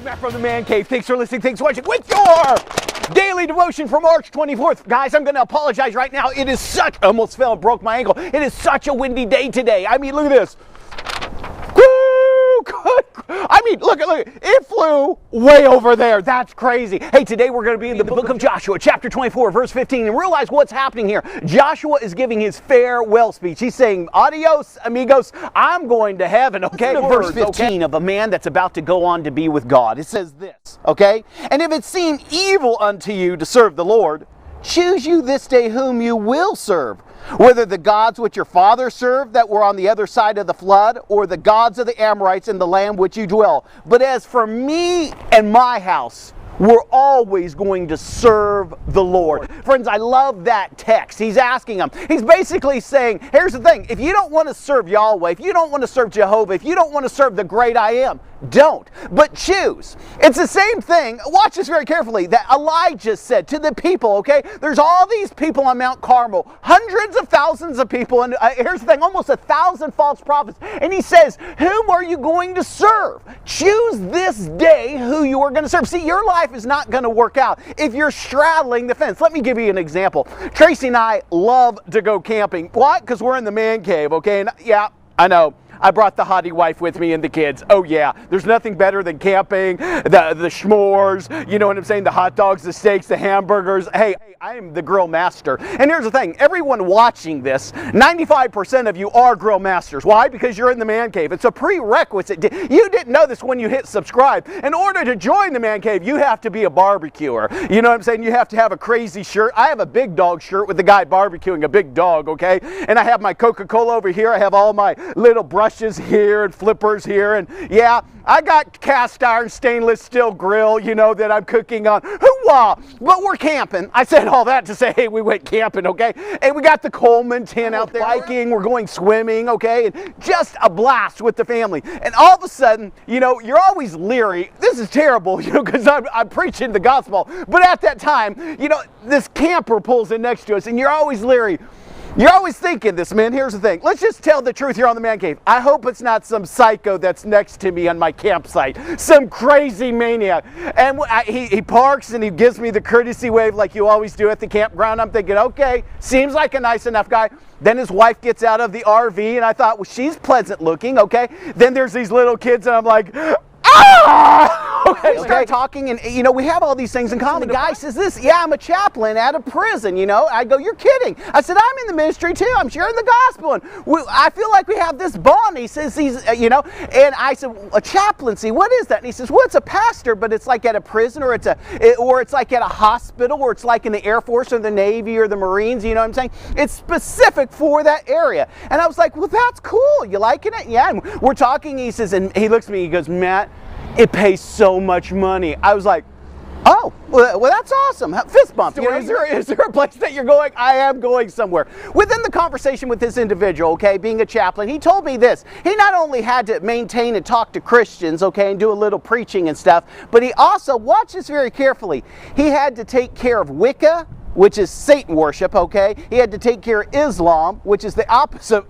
back from the Man Cave. Thanks for listening. Thanks for watching with your daily devotion for March 24th. Guys, I'm going to apologize right now. It is such, I almost fell and broke my ankle. It is such a windy day today. I mean, look at this. I mean, look, it flew way over there. That's crazy. Hey, today we're going to be in the book of Joshua, chapter 24, verse 15, and realize what's happening here. Joshua is giving his farewell speech. He's saying, adios, amigos, I'm going to heaven, okay? Verse 15 of a man that's about to go on to be with God. It says this, okay? And if it seem evil unto you to serve the Lord, choose you this day whom you will serve, whether the gods which your fathers served that were on the other side of the flood, or the gods of the Amorites in the land which you dwell. But as for me and my house, we're always going to serve the Lord. Friends, I love that text. He's asking them. He's basically saying, here's the thing. If you don't want to serve Yahweh, if you don't want to serve Jehovah, if you don't want to serve the great I am, don't. But choose. It's the same thing. Watch this very carefully. That Elijah said to the people, okay? There's all these people on Mount Carmel. Hundreds of thousands of people. And here's the thing. Almost 1,000 false prophets. And he says, whom are you going to serve? Choose this day who you are going to serve. See, your life is not going to work out if you're straddling the fence. Let me give you an example. Tracy and I love to go camping. Why? Because we're in the man cave, okay? And yeah, I know. I brought the hottie wife with me and the kids. Oh yeah, there's nothing better than camping, the s'mores, you know what I'm saying, the hot dogs, the steaks, the hamburgers. Hey, I am the grill master. And here's the thing, everyone watching this, 95% of you are grill masters. Why? Because you're in the man cave. It's a prerequisite. You didn't know this when you hit subscribe. In order to join the man cave, you have to be a barbecuer. You know what I'm saying? You have to have a crazy shirt. I have a big dog shirt with the guy barbecuing a big dog, okay? And I have my Coca-Cola over here. I have all my little brushes here and flippers here, and yeah, I got cast iron stainless steel grill, you know, that I'm cooking on. Hoo-wah! But we're camping. I said all that to say, hey, we went camping, okay? And we got the Coleman tent out there. Biking, we're going swimming, okay? And just a blast with the family. And all of a sudden, you know, you're always leery. This is terrible, you know, because I'm preaching the gospel. But at that time, you know, this camper pulls in next to us, and you're always leery. You're always thinking this, man. Here's the thing. Let's just tell the truth here on the Man Cave. I hope it's not some psycho that's next to me on my campsite. Some crazy maniac. And he parks and he gives me the courtesy wave like you always do at the campground. I'm thinking, okay, seems like a nice enough guy. Then his wife gets out of the RV and I thought, well, she's pleasant looking, okay? Then there's these little kids and I'm like, ah! Okay, we start talking, and you know, we have all these things in common. The guy says this, yeah, I'm a chaplain at a prison, you know. I go, you're kidding. I said, I'm in the ministry too. I'm sharing the gospel, and I feel like we have this bond. He says he's, you know, and I said, a chaplaincy, what is that? And he says, well, it's a pastor, but it's like at a prison, or it's like at a hospital, or it's like in the Air Force or the Navy or the Marines, you know what I'm saying? It's specific for that area. And I was like, well, that's cool. You liking it? Yeah. And we're talking, he says, and he looks at me, he goes, Matt, it pays so much money. I was like, oh, well that's awesome. Fist bump. You know, is there a place that you're going? I am going somewhere. Within the conversation with this individual, okay, being a chaplain, he told me this. He not only had to maintain and talk to Christians, okay, and do a little preaching and stuff, but he also, watch this very carefully, he had to take care of Wicca, which is Satan worship, okay? He had to take care of Islam, which is the opposite.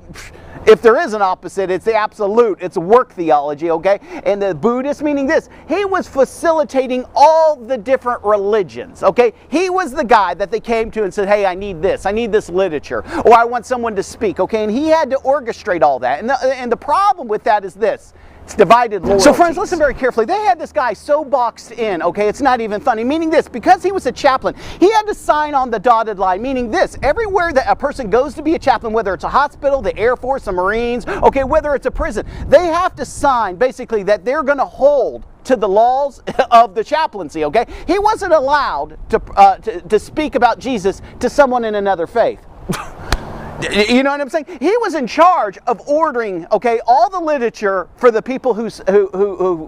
If there is an opposite, it's the absolute. It's work theology, okay? And the Buddhist, meaning this, he was facilitating all the different religions, okay? He was the guy that they came to and said, hey, I need this literature, or I want someone to speak, okay? And he had to orchestrate all that. And the problem with that is this. It's divided loyalty. So friends, listen very carefully. They had this guy so boxed in, okay, it's not even funny, meaning this, because he was a chaplain, he had to sign on the dotted line, meaning this, everywhere that a person goes to be a chaplain, whether it's a hospital, the Air Force, the Marines, okay, whether it's a prison, they have to sign basically that they're going to hold to the laws of the chaplaincy, okay? He wasn't allowed to speak about Jesus to someone in another faith. You know what I'm saying? He was in charge of ordering, okay, all the literature for the people who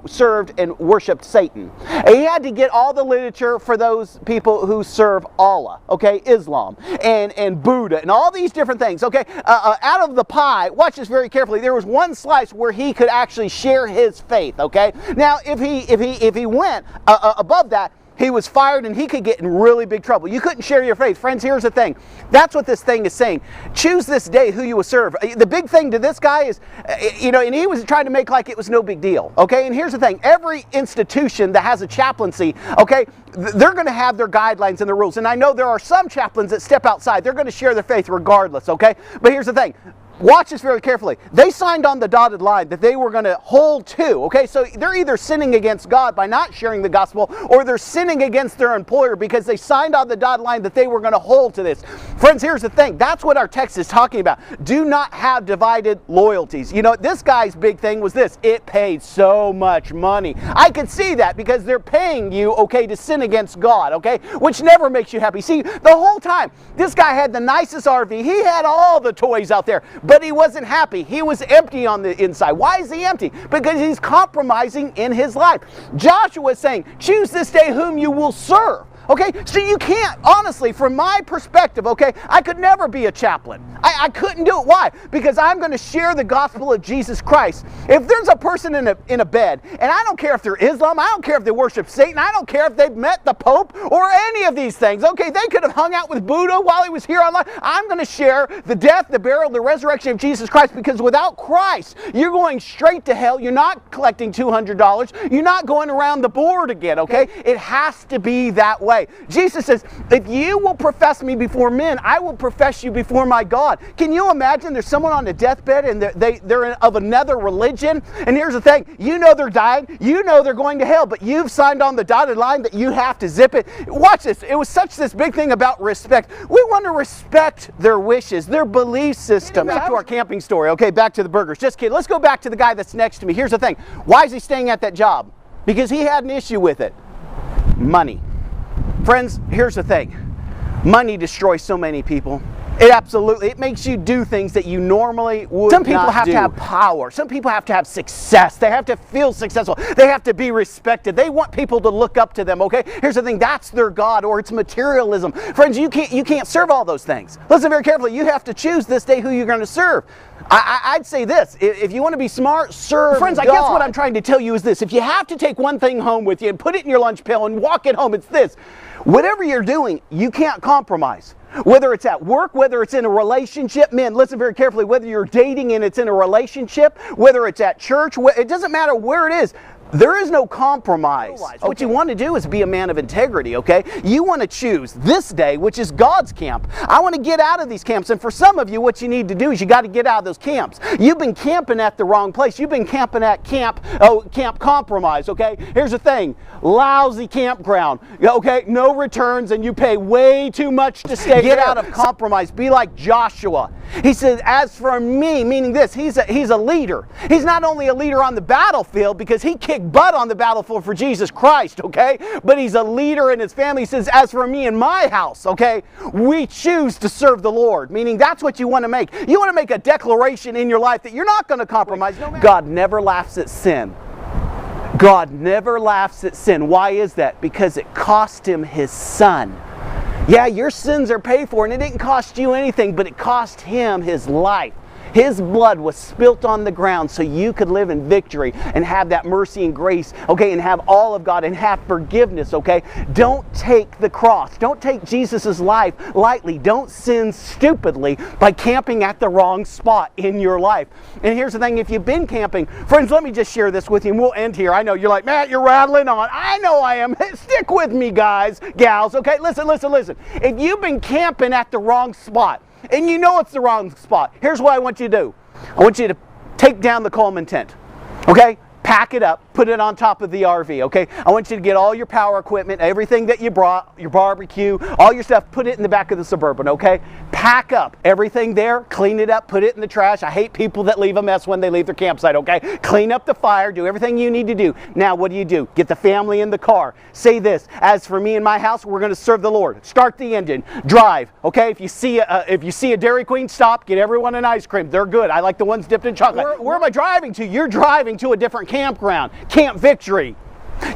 served and worshipped Satan. He had to get all the literature for those people who serve Allah, okay, Islam, and Buddha, and all these different things, okay? Out of the pie, watch this very carefully, there was one slice where he could actually share his faith, okay? Now, if he went above that, he was fired, and he could get in really big trouble. You couldn't share your faith. Friends, here's the thing. That's what this thing is saying. Choose this day who you will serve. The big thing to this guy is, and he was trying to make like it was no big deal, okay? And here's the thing. Every institution that has a chaplaincy, okay, they're going to have their guidelines and their rules. And I know there are some chaplains that step outside. They're going to share their faith regardless, okay? But here's the thing. Watch this very carefully. They signed on the dotted line that they were going to hold to, okay? So they're either sinning against God by not sharing the gospel, or they're sinning against their employer because they signed on the dotted line that they were going to hold to this. Friends, here's the thing. That's what our text is talking about. Do not have divided loyalties. You know, this guy's big thing was this. It paid so much money. I could see that because they're paying you, okay, to sin against God, okay? Which never makes you happy. See, the whole time, this guy had the nicest RV. He had all the toys out there. But he wasn't happy. He was empty on the inside. Why is he empty? Because he's compromising in his life. Joshua is saying, choose this day whom you will serve. Okay, so you can't, honestly, from my perspective, okay, I could never be a chaplain. I couldn't do it. Why? Because I'm going to share the gospel of Jesus Christ. If there's a person in a bed, and I don't care if they're Islam, I don't care if they worship Satan, I don't care if they've met the Pope or any of these things, okay, they could have hung out with Buddha while he was here on life. I'm going to share the death, the burial, the resurrection of Jesus Christ, because without Christ, you're going straight to hell. You're not collecting $200. You're not going around the board again, okay? It has to be that way. Jesus says, if you will profess me before men, I will profess you before my God. Can you imagine there's someone on a deathbed and they're of another religion? And here's the thing, you know they're dying, you know they're going to hell, but you've signed on the dotted line that you have to zip it. Watch this. It was such this big thing about respect. We want to respect their wishes, their belief systems. Back to our camping story, okay, back to the burgers. Just kidding. Let's go back to the guy that's next to me. Here's the thing. Why is he staying at that job? Because he had an issue with it. Money. Friends, here's the thing. Money destroys so many people. It makes you do things that you normally would not do. Some people have to have power. Some people have to have success. They have to feel successful. They have to be respected. They want people to look up to them, okay? Here's the thing. That's their God, or it's materialism. Friends, you can't serve all those things. Listen very carefully. You have to choose this day who you're going to serve. I'd say this. If you want to be smart, serve Friends, God. I guess what I'm trying to tell you is this. If you have to take one thing home with you and put it in your lunch pail and walk it home, it's this. Whatever you're doing, you can't compromise. Whether it's at work, whether it's in a relationship, men, listen very carefully, whether you're dating and it's in a relationship, whether it's at church, it doesn't matter where it is. There is no compromise. Okay. What you want to do is be a man of integrity, okay? You want to choose this day, which is God's camp. I want to get out of these camps. And for some of you, what you need to do is you got to get out of those camps. You've been camping at the wrong place. You've been camping at camp compromise, okay? Here's the thing. Lousy campground, okay? No returns, and you pay way too much to stay. Get out of compromise. Be like Joshua. He says, as for me, meaning this, he's a leader. He's not only a leader on the battlefield because he kicked butt on the battlefield for Jesus Christ, okay? But he's a leader in his family. He says, as for me and my house, okay, we choose to serve the Lord. Meaning that's what you want to make. You want to make a declaration in your life that you're not going to compromise. God never laughs at sin. God never laughs at sin. Why is that? Because it cost him his son. Yeah, your sins are paid for, and it didn't cost you anything, but it cost him his life. His blood was spilt on the ground so you could live in victory and have that mercy and grace, okay, and have all of God and have forgiveness, okay? Don't take the cross. Don't take Jesus' life lightly. Don't sin stupidly by camping at the wrong spot in your life. And here's the thing, if you've been camping, friends, let me just share this with you and we'll end here. I know you're like, Matt, you're rattling on. I know I am. Stick with me, guys, gals, okay? Listen. If you've been camping at the wrong spot, and you know it's the wrong spot, here's what I want you to do. I want you to take down the Coleman tent, okay? Pack it up, put it on top of the RV, okay? I want you to get all your power equipment, everything that you brought, your barbecue, all your stuff, put it in the back of the Suburban, okay? Pack up everything there, clean it up, put it in the trash. I hate people that leave a mess when they leave their campsite, okay? Clean up the fire, do everything you need to do. Now, what do? Get the family in the car. Say this, as for me and my house, we're going to serve the Lord. Start the engine, drive, okay? If you see a Dairy Queen, stop, get everyone an ice cream. They're good. I like the ones dipped in chocolate. Where am I driving to? You're driving to a different campground. Camp Victory,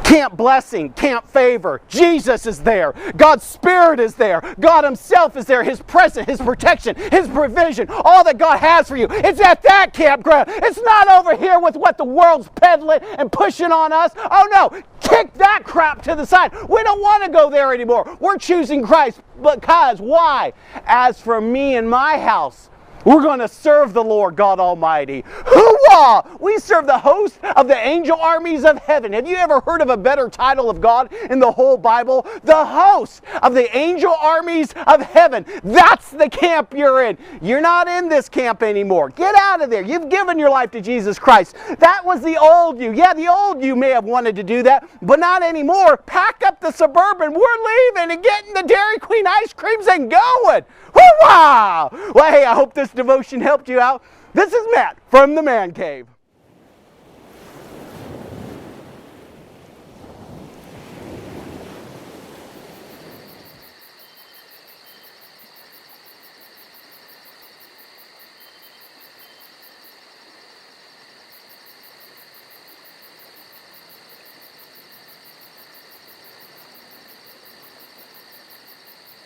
Camp Blessing, Camp Favor. Jesus is there. God's Spirit is there. God himself is there. His presence, his protection, his provision, all that God has for you. It's at that campground. It's not over here with what the world's peddling and pushing on us. Oh no. Kick that crap to the side. We don't want to go there anymore. We're choosing Christ because, why? As for me and my house, we're going to serve the Lord God Almighty. Hoorah! We serve the host of the angel armies of heaven. Have you ever heard of a better title of God in the whole Bible? The host of the angel armies of heaven. That's the camp you're in. You're not in this camp anymore. Get out of there. You've given your life to Jesus Christ. That was the old you. Yeah, the old you may have wanted to do that, but not anymore. Pack up the Suburban. We're leaving and getting the Dairy Queen ice creams and going. Hoorah! Well, hey, I hope this devotion helped you out. This is Matt from the Man Cave.